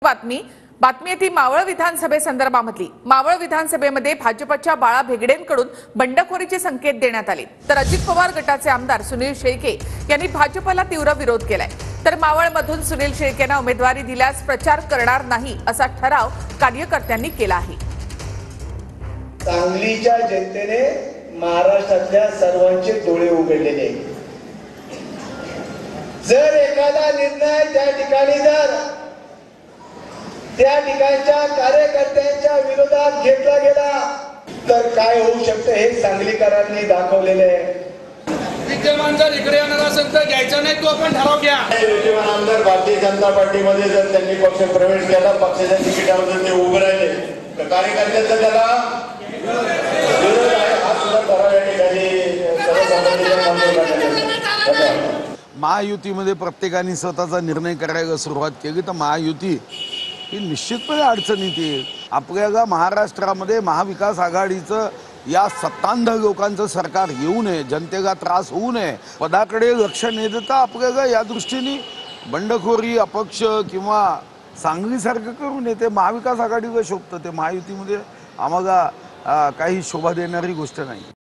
बातमी ती मावळ विधानसभेसंदर्भामधली। मावळ विधानसभेमध्ये भाजपच्या बाळा भेगडेंकडून बंडखोरीचे संकेत देण्यात आले। तर अजित पवार गटाचे आमदार सुनील शेळके यांनी भाजपला तीव्र विरोध केलाय। तर मावळमधून सुनील शेळकेंना उमेदवारी दिल्यास प्रचार करणार नाही असा ठराव कार्यकर्त्यांनी केला आहे। सांगलीच्या जनतेने महाराष्ट्रातल्या सर्वांचे डोळे उघडलेले आहेत। जर एखादा निर्णय त्या ठिकाणच्या कार्यकर्त्यांच्या विरोधात घेतला गेला तर काय होऊ शकतं हे सांगलीकरांनी दाखवलेले आहे। विद्यमान जर इकडे येणार असेल तर घ्यायचा नाही, तो आपण ठराव घ्या। विद्यमान आमदार भारतीय जनता पार्टीमध्ये जर त्यांनी पक्ष प्रवेश केला, पक्षाच्या तिकिटावर जर ते उभे राहिले तर कार्यकर्त्यांचा त्याला विरोध आहे। हा सुद्धा ठराव या ठिकाणी महायुतीमध्ये प्रत्येकाने स्वतःचा निर्णय करायला सुरुवात केली तर महायुती ही निश्चितपणे अडचणीत येईल। आपल्याला महाराष्ट्रामध्ये महाविकास आघाडीचं या सत्तांध लोकांचं सरकार येऊ नये, जनतेला त्रास होऊ नये, पदाकडे लक्ष न देता आपल्याला या दृष्टीने बंडखोरी अपक्ष किंवा सांगलीसारखं करू नये। ते महाविकास आघाडीला शोभतं, ते महायुतीमध्ये आम्हाला काही शोभा देणारी गोष्ट नाही।